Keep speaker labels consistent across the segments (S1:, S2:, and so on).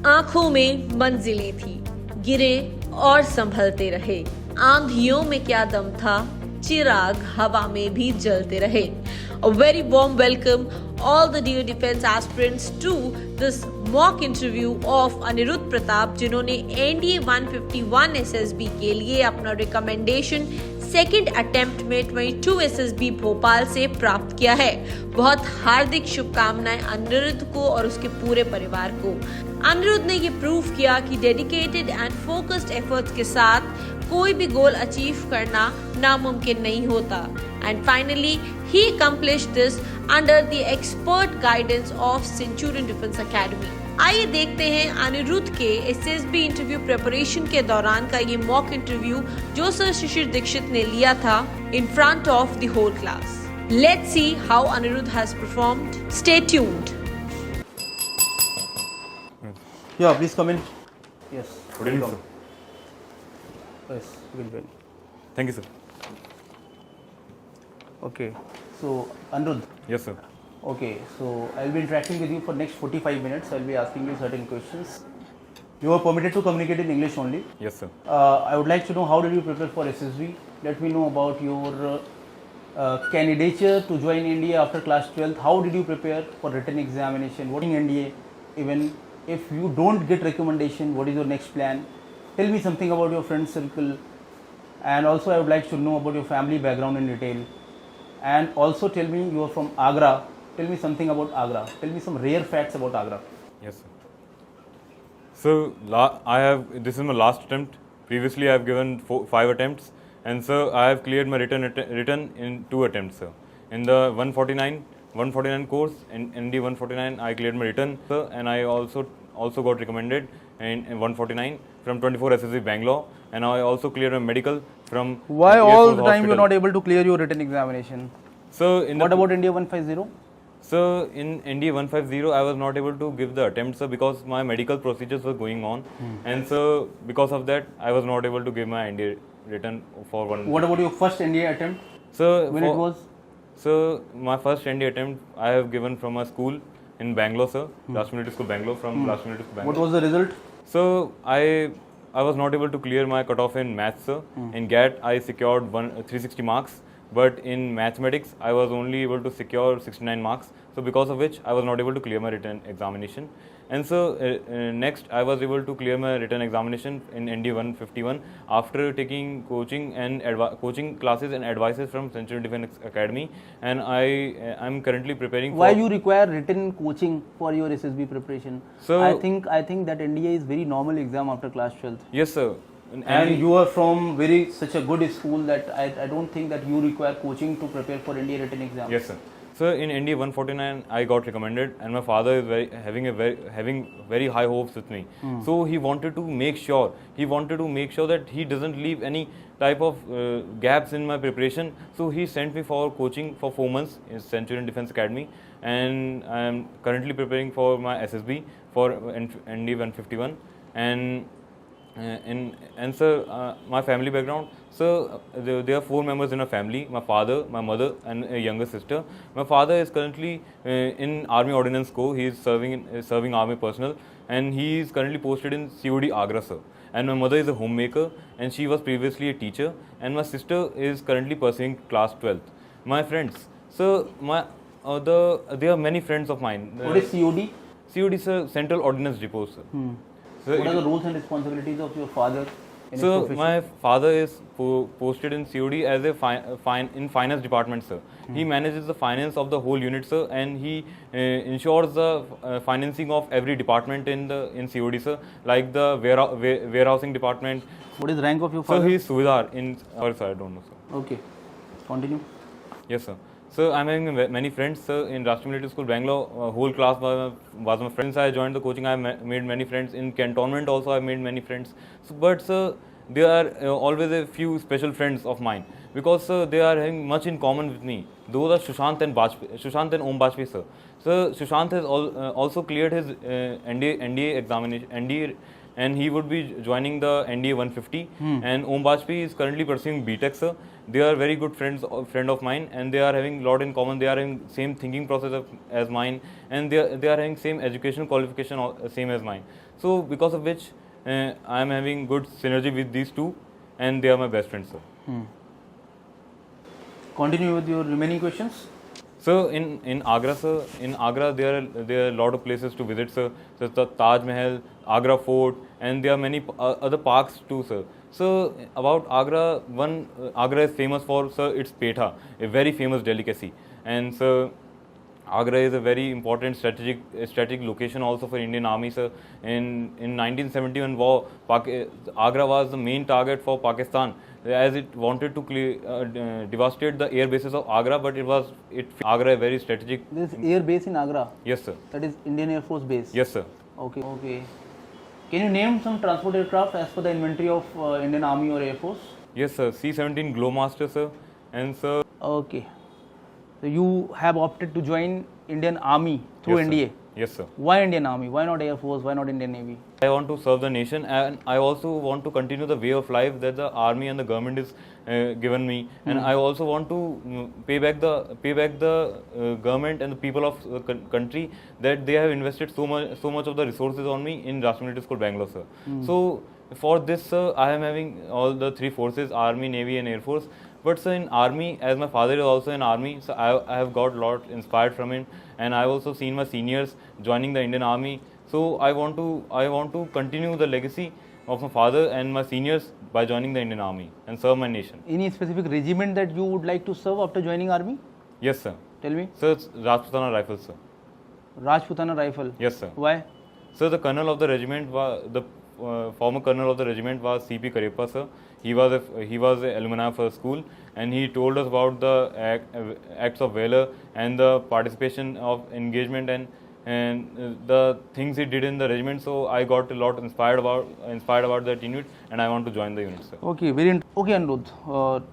S1: आंखों में मंजिलें थी, गिरे और संभलते रहे। आंधियों में क्या दम था, चिराग हवा में भी जलते रहे। A very warm welcome all the dear defense aspirants to this mock interview of Anirudh Pratap, जिन्होंने NDA 151 SSB के लिए अपना रिकमेंडेशन सेकेंड अटेम्प्ट में 22 SSB भोपाल से प्राप्त किया है। बहुत हार्दिक शुभकामनाएं अनिरुद्ध को और उसके पूरे परिवार को। अनिरुद्ध ने ये प्रूव किया कि डेडिकेटेड एंड फोकस्ड एफर्ट्स के साथ कोई भी गोल अचीव करना नामुमकिन नहीं होता। And finally, he accomplished this under the expert guidance of Centurion Defense Academy. आइए देखते हैं अनिरुद्ध के SSB इंटरव्यू प्रिपरेशन के दौरान का ये मॉक इंटरव्यू जो सर शिशिर दीक्षित ने लिया था in front of the whole class. Let's see how Anirudh has performed. Stay tuned.
S2: Yeah, please come in.
S3: Yes.
S4: Good evening, sir.
S3: Yes. Good.
S4: Thank you, sir.
S3: Okay. So Anirudh.
S4: Yes, sir.
S3: Okay. So I'll be interacting with you for next 45 minutes. I'll be asking you certain questions.
S2: You are permitted to communicate in English only.
S4: Yes, sir.
S3: I would like to know how did you prepare for SSB? Let me know about your candidature to join NDA after class 12th. How did you prepare for written examination? What in NDA? Even if you don't get recommendation, what is your next plan? Tell me something about your friend circle, and also I would like to know about your family background in detail. And also tell me, you are from Agra. Tell me something about Agra. Tell me some rare facts about Agra.
S4: Yes, sir. So this is my last attempt. Previously, I have given 5 attempts, and sir, I have cleared my written in 2 attempts, sir. In the 149 course, in ND 149, I cleared my written, sir, and I also got recommended in 149 from 24 SSB Bangalore, and I also cleared my medical from.
S3: Why
S4: Air
S3: all
S4: Force
S3: the time
S4: Hospital.
S3: you are not able to clear your written examination?
S4: So
S3: What about India 150?
S4: So in ND 150, I was not able to give the attempt, sir, because my medical procedures were going on, and so because of that, I was not able to give my ND written for one.
S3: What about your first NDA attempt?
S4: So
S3: When it was?
S4: So my first ND attempt I have given from a school in Bangalore, sir, Last Military School Bangalore, from Last Military School Bangalore.
S3: What was the result?
S4: So I was not able to clear my cutoff in maths, sir. In GAT I secured 360 marks, but in mathematics I was only able to secure 69 marks. So because of which I was not able to clear my written examination. And so next I was able to clear my written examination in ND 151 after taking coaching and coaching classes and advices from Centurion Defense Academy. And I'm currently preparing.
S3: Why you require written coaching for your SSB preparation?
S4: So
S3: I think that NDA is very normal exam after class 12th.
S4: Yes, sir.
S3: And you are from such a good school that I don't think that you require coaching to prepare for NDA written exam.
S4: Yes, sir. So in ND 149, I got recommended, and my father is having very high hopes with me. So he wanted to make sure that he doesn't leave any type of gaps in my preparation. So he sent me for coaching for 4 months in Centurion Defense Academy, and I am currently preparing for my SSB for ND 151. And sir, my family background. So there are 4 members in a family: my father, my mother, and a younger sister. My father is currently in Army Ordnance Corps. He is serving Army personnel, and he is currently posted in COD Agra, sir. And my mother is a homemaker, and she was previously a teacher. And my sister is currently pursuing class 12th. My friends, so there are many friends of mine.
S3: What is COD?
S4: COD is a Central Ordnance Depot, sir. So
S3: what are the roles and responsibilities of your father?
S4: So my father is posted in COD as a in finance department, sir. He manages the finance of the whole unit, sir, and he ensures the financing of every department in COD, sir, like the warehousing department.
S3: What is the rank of your father?
S4: So he is Subedar in. Sorry, sir, I don't know, sir.
S3: Okay, continue.
S4: Yes, sir. So I'm having many friends, sir, in Rashtriya Military School Bangalore. Whole class was my friends. I joined the coaching. I made many friends in cantonment. Also, I made many friends. So, but sir, there are always a few special friends of mine because they are having much in common with me. Those are Sushant and Om Bajpayee, sir. So Sushant has also cleared his NDA examination, NDA and he would be joining the NDA 150. And Om Bajpayee is currently pursuing BTech, sir. They are very good friend of mine, and they are having lot in common. They are having same thinking process as mine, and they are having same educational qualification same as mine. So because of which I am having good synergy with these two, and they are my best friends, sir.
S3: Continue with your remaining questions.
S4: So in Agra, sir, there are a lot of places to visit, sir. So the Taj Mahal, Agra Fort, and there are many other parks too, sir. So about Agra, Agra is famous for, sir, its petha, a very famous delicacy, and sir, Agra is a very important strategic location also for Indian Army, sir. In 1971 war, Agra was the main target for Pakistan, as it wanted to devastate the air bases of Agra, but Agra a very strategic.
S3: This air base in Agra.
S4: Yes, sir.
S3: That is Indian Air Force base.
S4: Yes, sir.
S3: Okay. Can you name some transport aircraft as per the inventory of Indian Army or Air Force?
S4: Yes, sir. C-17 Glowmaster, sir, and sir.
S3: Okay. So you have opted to join Indian Army through
S4: Yes, sir.
S3: NDA.
S4: Yes, sir.
S3: Why Indian Army? Why not Air Force? Why not Indian Navy?
S4: I want to serve the nation, and I also want to continue the way of life that the army and the government is given me, and I also want to pay back the government and the people of the country that they have invested so much of the resources on me in Rashtriya Military School, Bangalore, sir. So for this, sir, I am having all the three forces: Army, Navy, and Air Force. But sir, in Army, as my father is also in Army, so I have got a lot inspired from him, and I have also seen my seniors joining the Indian Army. So I want to continue the legacy of my father and my seniors by joining the Indian Army and serve my nation.
S3: Any specific regiment that you would like to serve after joining Army?
S4: Yes, sir.
S3: Tell me.
S4: Sir, it's Rajputana Rifles, sir.
S3: Rajputana Rifle.
S4: Yes, sir.
S3: Why?
S4: Sir, the colonel of the regiment was former colonel of the regiment was C.P. Kareppa, sir. He was a alumni of our school, and he told us about the acts of valor and the participation of engagement and the things he did in the regiment. So I got a lot inspired about that unit, and I want to join the unit, sir.
S3: Okay, okay, Anirudh.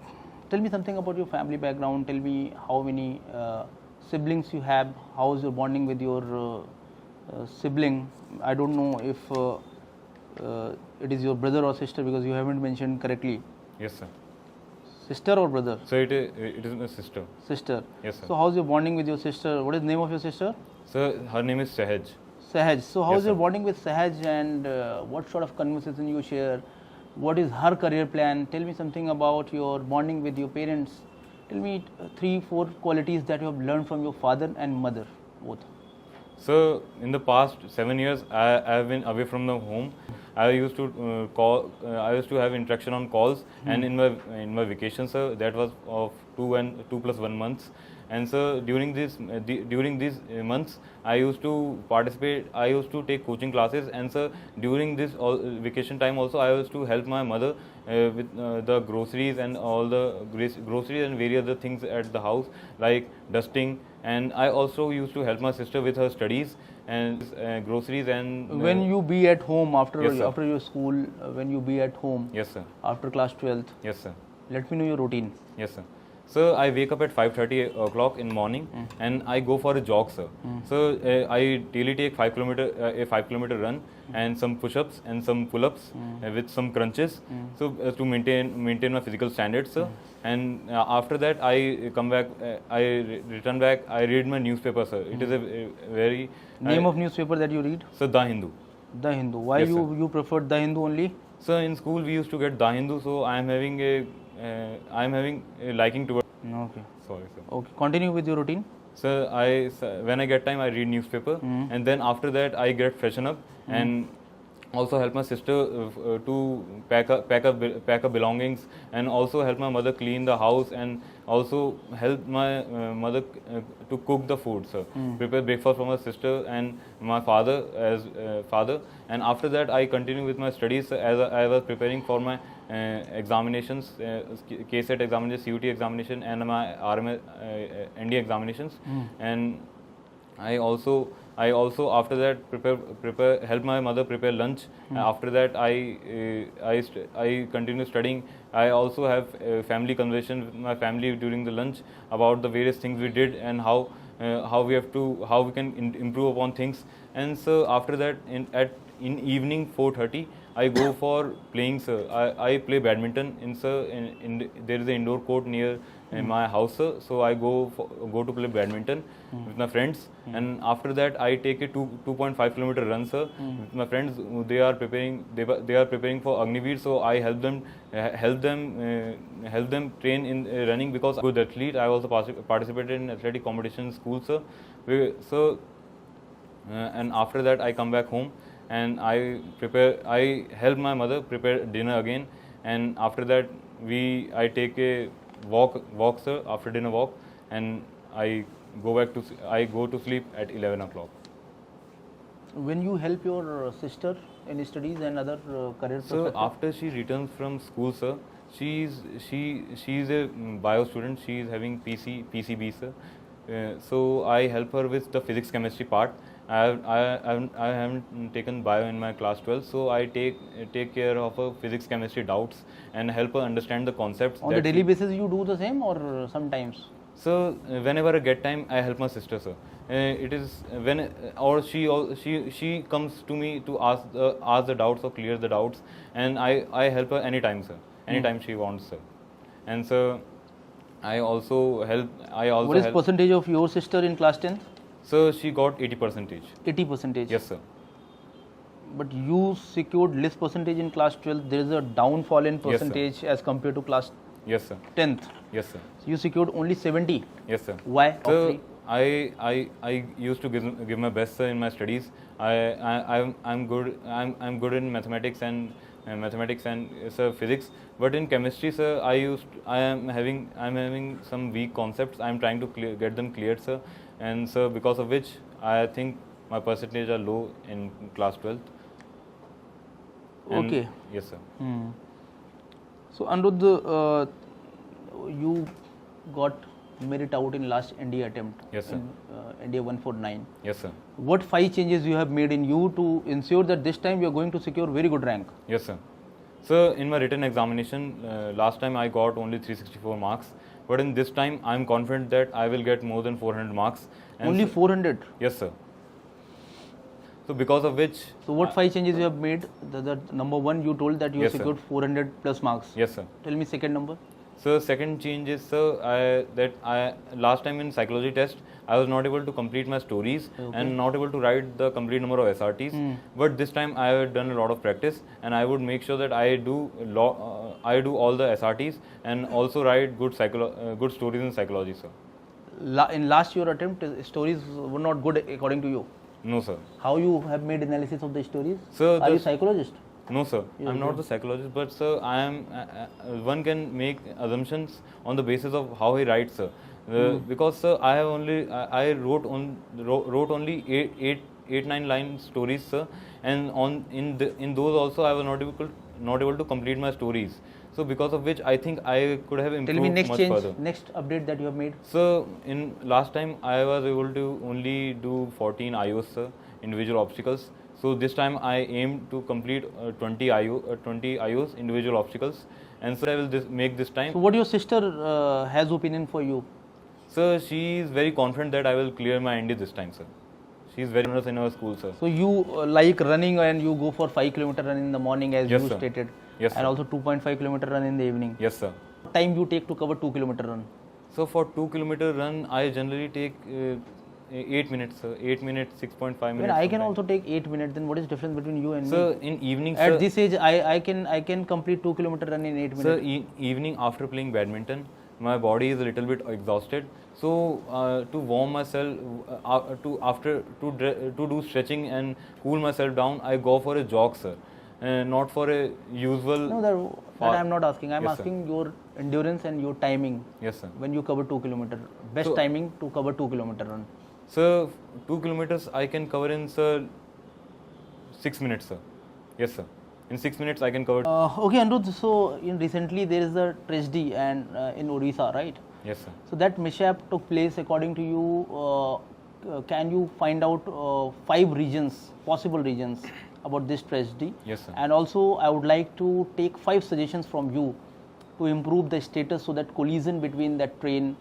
S3: Tell me something about your family background. Tell me how many siblings you have. How is your bonding with your sibling? I don't know if it is your brother or sister, because you haven't mentioned correctly.
S4: Yes, sir.
S3: Sister or brother?
S4: So it is my sister.
S3: Sister.
S4: Yes, sir.
S3: So how's your bonding with your sister? What is the name of your sister?
S4: Sir, her name is Sahaj.
S3: Sahaj. So how's
S4: Yes,
S3: your
S4: sir.
S3: bonding with Sahaj, and what sort of conversation you share? What is her career plan? Tell me something about your bonding with your parents. Tell me 3-4 qualities that you have learned from your father and mother, both.
S4: So in the past 7 years, I have been away from the home. I used to I used to have interaction on calls, and in my vacation, sir, that was of 2+1 months. And so during these months, I used to participate. I used to take coaching classes, and so during this vacation time also, I used to help my mother with the groceries and all the groceries and various other things at the house, like dusting. And I also used to help my sister with her studies and groceries and.
S3: When you be at home after
S4: Yes, sir.
S3: after your school, when you be at home
S4: Yes, sir.
S3: after class 12th,
S4: Yes, sir.
S3: let me know your routine.
S4: Yes, sir. So I wake up at 5:30 o'clock in morning, and I go for a jog, sir. So I daily take 5 kilometer run and some push-ups and some pull-ups with some crunches. So to maintain my physical standards, sir. And after that, I come back. Return back. I read my newspaper, sir. It is a very
S3: Name of newspaper that you read?
S4: So The Hindu.
S3: The Hindu. Why
S4: Yes, sir.
S3: you preferred The Hindu only?
S4: So in school we used to get The Hindu. So I am having a liking towards.
S3: Okay.
S4: Sorry, sir.
S3: Okay. Continue with your routine.
S4: So when I get time, I read newspaper, and then after that I get freshen up and also help my sister to pack up belongings, and also help my mother clean the house, and also help my mother to cook the food, sir. Prepare breakfast for my sister and my father as father, and after that I continue with my studies as I was preparing for my examinations, KSET examinations, CUT examination, and my RMS ND examinations, and I also after that prepare help my mother prepare lunch. After that I continue studying. I also have family conversation with my family during the lunch about the various things we did and how we can improve upon things. And so after that, at in evening 4:30 I go for playing, sir. I play badminton in, sir. There is an indoor court near my house, sir. So I go to play badminton with my friends, and after that I take a 2.5 kilometer run, sir. With my friends, they are preparing for Agniveer, so I help them train in running, because I'm a good athlete. I also participated in athletic competition in school, sir. And after that I come back home and I help my mother prepare dinner again, and after that I take a walk, sir, after dinner walk, and I go to sleep at 11 o'clock.
S3: When you help your sister in studies and other career
S4: So
S3: perspective?
S4: after she returns from school, sir, she's a bio student. She is having PCB, sir. So I help her with the physics chemistry part. I haven't taken bio in my class 12, so I take care of her physics chemistry doubts and help her understand the concepts.
S3: On the daily basis you do the same, or sometimes?
S4: So whenever I get time, I help my sister, sir. It is when she comes to me to ask the doubts or clear the doubts, and I help her anytime, sir. Anytime she wants, sir. And so I also help.
S3: What is percentage of your sister in class 10th?
S4: So she got 80%.
S3: 80%.
S4: Yes, sir.
S3: But you secured less percentage in class 12. There is a downfall in percentage as compared to class
S4: Yes, sir.
S3: 10th.
S4: Yes, sir.
S3: So you secured only 70.
S4: Yes, sir.
S3: Why?
S4: So I used to give my best, sir, in my studies. I'm good in mathematics and sir, physics. But in chemistry, sir, I'm having some weak concepts. I'm trying to get them cleared, sir. And sir, because of which I think my percentage are low in class 12th. And
S3: Okay.
S4: Yes, sir.
S3: So Anirudh, you got merit out in last NDA attempt.
S4: Yes, sir.
S3: In, NDA 149.
S4: Yes, sir.
S3: What 5 changes you have made in you to ensure that this time you are going to secure very good rank?
S4: Yes, sir. So in my written examination, last time I got only 364 marks. But in this time, I am confident that I will get more than 400 marks. And
S3: Only 400?
S4: Yes, sir. So because of which...
S3: So what 5 changes you have made? The number 1, you told that you
S4: Yes,
S3: secured 400 plus marks.
S4: Yes, sir.
S3: Tell me second number.
S4: So second change is, sir, last time in psychology test, I was not able to complete my stories and not able to write the complete number of SRTs. But this time I have done a lot of practice, and I would make sure that I do all the SRTs and also write good stories in psychology, sir.
S3: In last year attempt, stories were not good according to you.
S4: No, sir.
S3: How you have made analysis of the stories?
S4: Sir,
S3: Are you psychologist?
S4: No, sir. I'm not the psychologist, but sir, I am. One can make assumptions on the basis of how he writes, sir. Because sir, I wrote only 8-9 line stories, sir, and in those also I was not able to complete my stories. So because of which I think I could have improved
S3: Tell me next
S4: much
S3: change,
S4: further.
S3: next update that you have made.
S4: So in last time I was able to only do 14 IOs, sir, individual obstacles. So this time I aim to complete 20 IOs, individual obstacles, and so I will make this time.
S3: So what your sister has opinion for you?
S4: Sir, she is very confident that I will clear my ND this time, sir. She is very honest in our school, sir.
S3: So you like running and you go for 5 kilometer run in the morning as
S4: Yes,
S3: you
S4: sir.
S3: stated.
S4: Yes,
S3: and
S4: sir.
S3: also 2.5 kilometer run in the evening.
S4: Yes, sir.
S3: What time you take to cover 2 kilometer run?
S4: So for 2 kilometer run, I generally take 8 minutes, sir. 8 minutes, 6.5 minutes.
S3: When I can
S4: sometimes.
S3: also take 8 minutes, then what is difference between you and
S4: Sir,
S3: me?
S4: in evening,
S3: At
S4: sir,
S3: this age, I can complete 2 kilometer run in 8
S4: sir,
S3: minutes.
S4: evening after playing badminton, my body is a little bit exhausted. So to warm myself, to do stretching and cool myself down, I go for a jog, sir. Not for a usual.
S3: No, that I am not asking. I am
S4: Yes, sir.
S3: asking your endurance and your timing.
S4: Yes, sir.
S3: When you cover 2 kilometer, best
S4: So-
S3: timing to cover 2 kilometer run.
S4: Sir, 2 kilometers I can cover in, sir, 6 minutes, sir. Yes, sir. In 6 minutes I can cover.
S3: Okay, Anirudh. So recently there is a tragedy and in Odisha, right?
S4: Yes, sir.
S3: So that mishap took place. According to you, can you find out 5 regions, possible regions about this tragedy?
S4: Yes, sir.
S3: And also, I would like to take 5 suggestions from you to improve the status so that collision between that train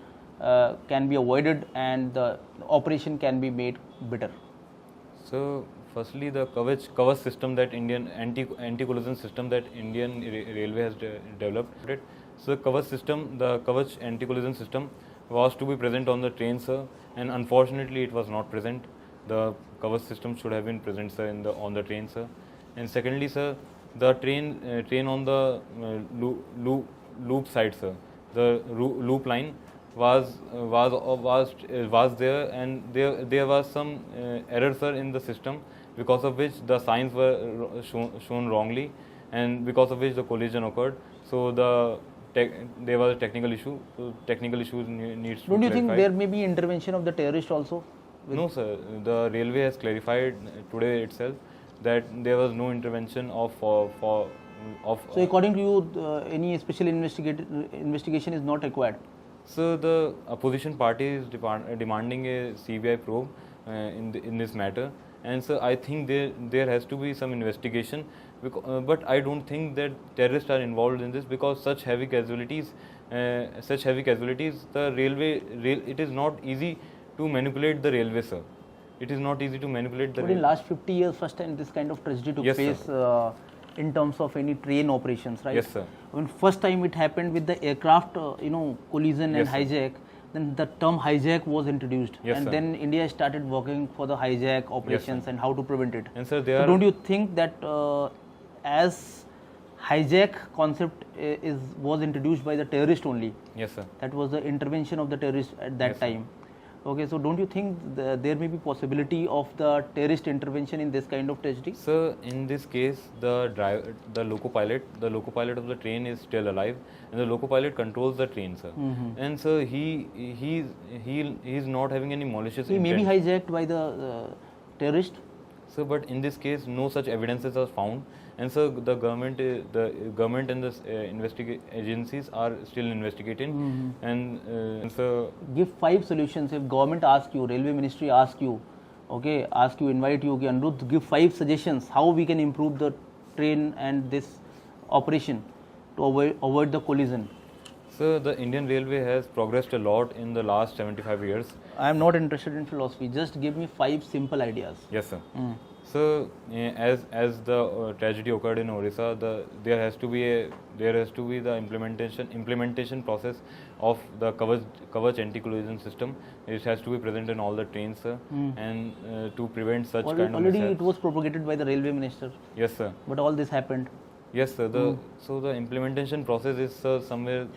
S4: Uh,
S3: can be avoided and the operation can be made better.
S4: So Firstly, the Kavach system that Indian anti-collision system that Indian Railway has developed. So the Kavach anti-collision system was to be present on the train, sir, and unfortunately it was not present. The Kavach system should have been present, sir, on the train, sir. And secondly, sir, the train on the loop side, sir, the loop line was there, and there was some error, sir, in the system, because of which the signs were shown wrongly, and because of which the collision occurred. So there was a technical issue. So technical issues needs to be
S3: Don't you think
S4: clarified.
S3: there may be intervention of the terrorist also?
S4: No, sir. The railway has clarified today itself that there was no intervention of.
S3: So according to you, any special investigation is not required.
S4: So the opposition party is demanding a CBI probe in this matter, and so I think there has to be some investigation. But I don't think that terrorists are involved in this, because such heavy casualties, the railway, it is not easy to manipulate the railway, sir. It is not easy to manipulate the
S3: But in
S4: railway.
S3: last 50 years, first time this kind of tragedy took
S4: Yes,
S3: place in terms of any train operations, right?
S4: Yes, sir.
S3: When first time it happened with the aircraft, collision and
S4: Yes, sir.
S3: hijack, then the term hijack was introduced,
S4: Yes,
S3: and
S4: sir.
S3: then India started working for the hijack operations and how to prevent it.
S4: And sir,
S3: So don't you think that as hijack concept was introduced by the terrorist only?
S4: Yes, sir.
S3: That was the intervention of the terrorist at that
S4: Yes, sir.
S3: time. Okay, so don't you think there may be possibility of the terrorist intervention in this kind of tragedy?
S4: Sir, in this case, the loco pilot of the train is still alive, and the loco pilot controls the train, sir. And sir, he is not having any malicious
S3: He may
S4: intent.
S3: be hijacked by the terrorist.
S4: So, but in this case, no such evidences are found, and so the government and the investigate agencies are still investigating, and so
S3: Give 5 solutions. If government asks you, railway ministry asks you, invite you, Anirudh, give 5 suggestions how we can improve the train and this operation to avoid the collision.
S4: so the Indian Railway has progressed a lot in the last 75 years.
S3: I am not interested in philosophy. Just give me 5 simple ideas.
S4: Yes, sir. So, as the tragedy occurred in Orissa, there has to be the implementation process of the Kavach anti-collision system. It has to be present in all the trains, sir, and to prevent such kind of
S3: Already
S4: mishaps.
S3: it was propagated by the railway minister,
S4: Yes, sir.
S3: but all this happened.
S4: Yes, sir. So the implementation process is somewhere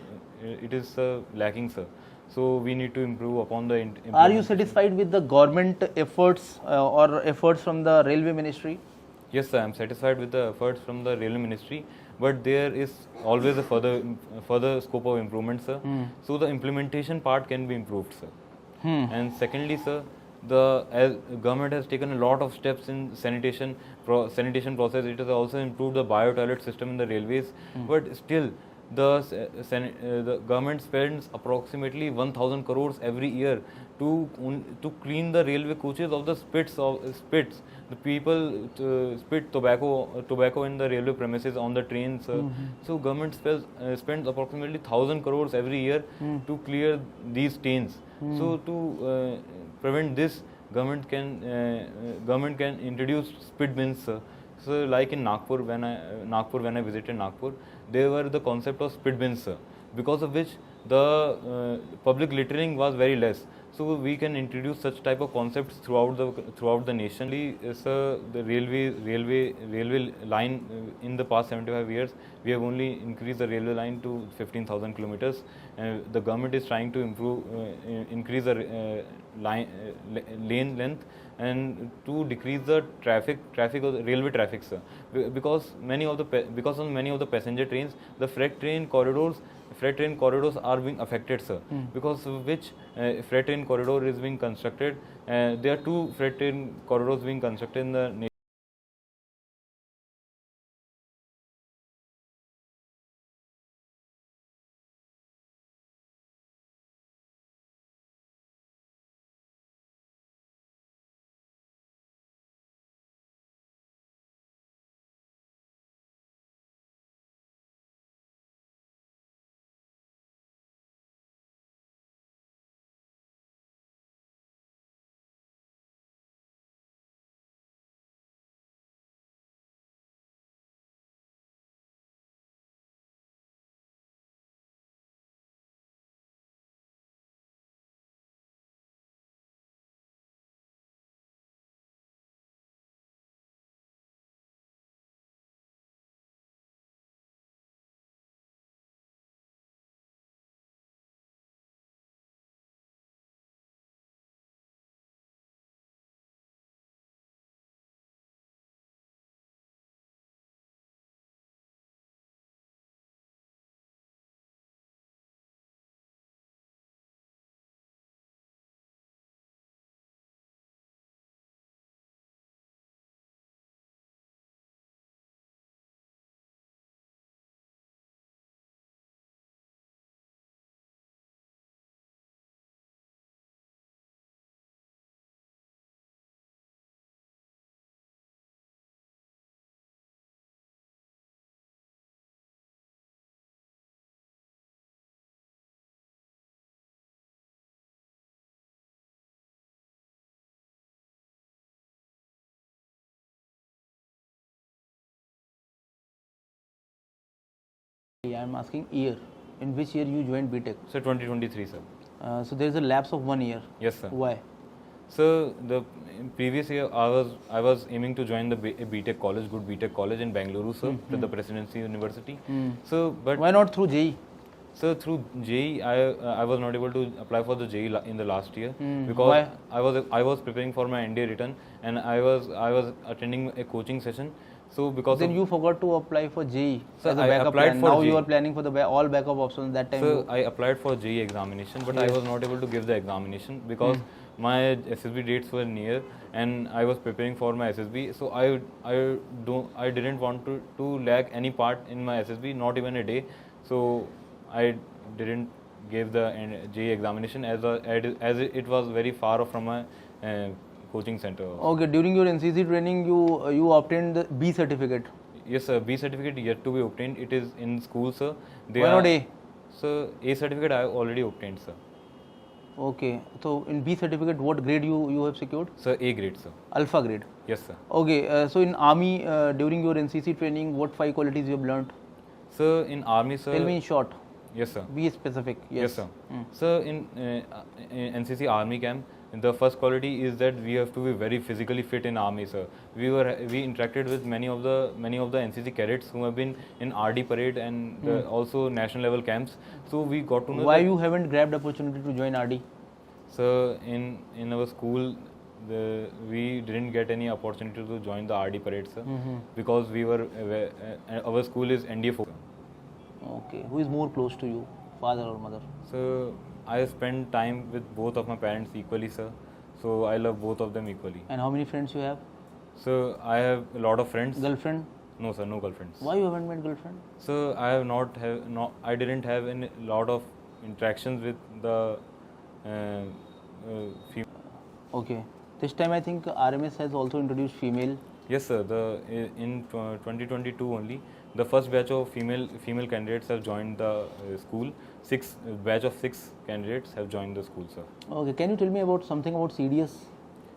S4: it is lacking, sir. So we need to improve upon the.
S3: Are you
S4: implementation.
S3: satisfied with the government efforts or efforts from the railway ministry?
S4: Yes, sir. I am satisfied with the efforts from the railway ministry, but there is always a further scope of improvement, sir. So the implementation part can be improved, sir. And secondly, sir, as government has taken a lot of steps in sanitation process. It has also improved the bio-toilet system in the railways, but still the government spends approximately 1,000 crores every year to clean the railway coaches of the spits. The people spit tobacco in the railway premises on the trains. So government spends approximately 1,000 crores every year to clear these stains. So to prevent this, government can introduce spit bins. So like in Nagpur, when I visited Nagpur, there were the concept of spit bins, because of which the public littering was very less. So we can introduce such type of concepts throughout the nation. The railway line in the past 75 years, we have only increased the railway line to 15,000 kilometers. The government is trying to increase the lane length and to decrease the traffic of the railway traffic, sir. Because of many of the passenger trains, the freight train corridors are being affected, sir. Because of which freight train corridor is being constructed. There are 2 freight train corridors being constructed in the
S3: I am asking year. In which year you joined BTech?
S4: So 2023, sir.
S3: So there is a lapse of 1 year.
S4: Yes, sir.
S3: Why?
S4: So the previous year I was aiming to join the BTech college, good BTech college in Bangalore, sir, to the Presidency University. So, but
S3: Why not through JEE?
S4: so through JEE, I was not able to apply for the JEE in the last year because
S3: Why?
S4: I was preparing for my NDA return and I was attending a coaching session. So because
S3: Then
S4: of,
S3: you forgot to apply for JEE
S4: Sir,
S3: as a
S4: I
S3: backup
S4: applied
S3: plan.
S4: for
S3: Now
S4: JEE.
S3: you are planning for the all backup options. That time.
S4: so I applied for JEE examination, but I was not able to give the examination because my SSB dates were near and I was preparing for my SSB. So I didn't want to lag any part in my SSB, not even a day. So I didn't give the JEE examination as it was very far off from my coaching center.
S3: Okay, during your NCC training, you obtained the B certificate.
S4: Yes, sir. B certificate yet to be obtained. It is in school, sir.
S3: Why not A?
S4: So A certificate I already obtained, sir.
S3: Okay, so in B certificate, what grade you have secured?
S4: Sir, A grade, sir.
S3: Alpha grade.
S4: Yes, sir.
S3: Okay, so in army, during your NCC training, what 5 qualities you have learnt?
S4: Sir, in army, sir.
S3: Tell me in short.
S4: Yes, sir.
S3: Be specific.
S4: Yes, sir. Sir, in NCC army camp, the first quality is that we have to be very physically fit in army, sir. We interacted with many of the NCC cadets who have been in RD parade and also national level camps. So we got to know
S3: Why
S4: that,
S3: you haven't grabbed opportunity to join RD?
S4: sir, in our school we didn't get any opportunity to join the RD parade, sir, because our school is NDA focused.
S3: Okay, who is more close to you, father or mother?
S4: So I spend time with both of my parents equally, sir. So I love both of them equally.
S3: And how many friends you have?
S4: So I have a lot of friends.
S3: Girlfriend?
S4: No, sir, no girlfriends.
S3: Why you haven't made girlfriend?
S4: So I didn't have a lot of interactions with the female.
S3: Okay. This time I think RMS has also introduced female.
S4: Yes, sir. In 2022 only, the first batch of female candidates have joined the school. Batch of 6 candidates have joined the school, sir.
S3: Okay, can you tell me about something about CDS?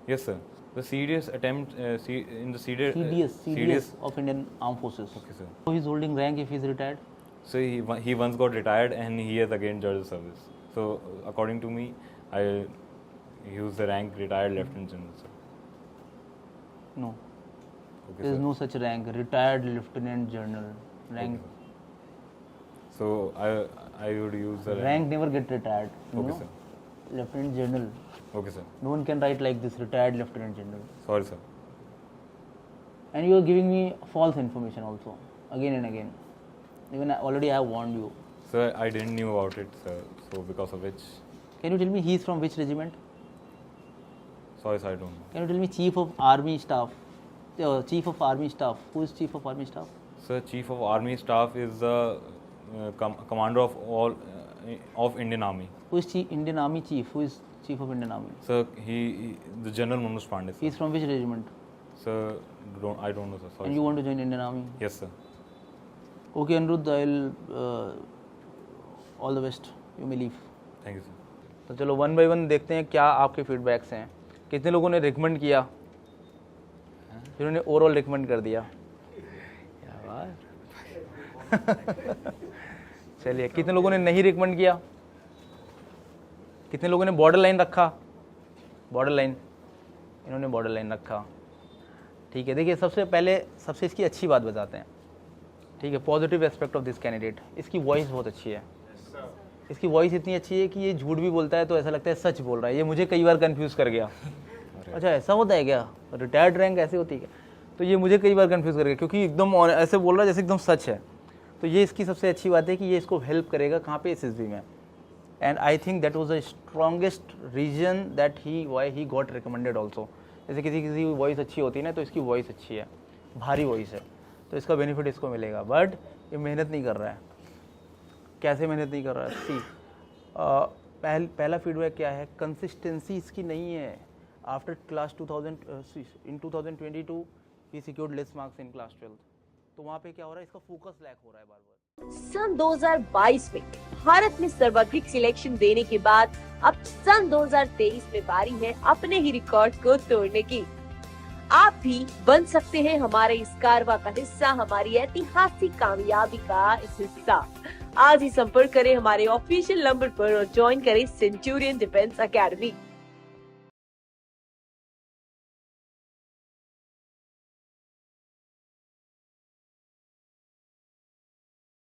S4: Yes, sir. The CDS attempt in the CDS.
S3: CDS of Indian Armed Forces.
S4: Okay, sir.
S3: So he's holding rank if he's retired.
S4: So he once got retired and he has again joined the service. So according to me, I use the rank retired lieutenant general, sir.
S3: No.
S4: Okay,
S3: There is
S4: sir.
S3: no such rank. Retired lieutenant general. Rank.
S4: Okay, so I would use the
S3: Rank never get retired. You
S4: Okay,
S3: know?
S4: sir.
S3: Lieutenant general.
S4: Okay, sir.
S3: No one can write like this. Retired lieutenant general.
S4: Sorry, sir.
S3: And you are giving me false information also, again and again. Even already I have warned you.
S4: Sir, I didn't knew about it, sir. So because of which,
S3: Can you tell me he is from which regiment?
S4: sorry, sir, I don't know.
S3: Can you tell me Chief of Army Staff? Chief of Army Staff. Who is Chief of Army Staff?
S4: Sir, Chief of Army Staff is the commander of all of Indian Army.
S3: Who is Indian Army Chief? Who is Chief of Indian Army?
S4: Sir, the General Manoj Pandey,
S3: He
S4: sir.
S3: is from which regiment?
S4: Sir, I don't know, sir. Sorry.
S3: And you want to join Indian Army?
S4: Yes, sir.
S3: Okay, Anirudh, I'll all the best. You may leave.
S4: Thank you, sir.
S3: तो चलो one by one देखते हैं क्या आपके feedbacks हैं. कितने लोगों ने रिकमेंड किया, जिन्होंने ओवरऑल रिकमेंड कर दिया. चलिए, कितने लोगों ने नहीं रिकमेंड किया, कितने लोगों ने बॉर्डर लाइन रखा. बॉर्डर लाइन, इन्होंने बॉर्डर लाइन रखा. ठीक है, देखिए सबसे इसकी अच्छी बात बताते हैं. ठीक है, positive aspect of this candidate, इसकी वॉइस बहुत अच्छी है. इसकी वॉइस इतनी अच्छी है कि ये झूठ भी बोलता है तो ऐसा लगता है सच बोल रहा है. ये मुझे कई बार कंफ्यूज कर गया. अच्छा ऐसा होता है क्या, रिटायर्ड रैंक ऐसे होती है क्या? तो ये मुझे कई बार कंफ्यूज कर गया क्योंकि एकदम ऐसे बोल रहा है जैसे एकदम सच है. तो ये इसकी सबसे अच्छी बात है कि ये इसको हेल्प करेगा कहाँ पे, एसएसबी में. And I think that was the strongest reason that why he got recommended also. जैसे किसी की वॉइस अच्छी होती है ना, तो इसकी वॉइस अच्छी है, भारी वॉइस है, तो इसका बेनिफिट इसको मिलेगा. बट ये मेहनत नहीं कर रहा है. कैसे मेहनत नहीं कर रहा है? सी पहला फीडबैक क्या है, कंसिस्टेंसी इसकी नहीं है. After class 2022 he secured less marks in class 12. तो वहाँ पे क्या हो रहा है, इसका फोकस लैक हो रहा है बार बार.
S1: सन 2022 में भारत में सर्वाधिक सिलेक्शन देने के बाद अब सन 2023 में बारी है अपने ही रिकॉर्ड को तोड़ने की. आप भी बन सकते हैं हमारे इस कारवा का हिस्सा, हमारी ऐतिहासिक कामयाबी का इस हिस्सा। आज ही संपर्क करें हमारे ऑफिशियल नंबर पर और ज्वाइन करें सेंचुरियन डिफेंस एकेडमी।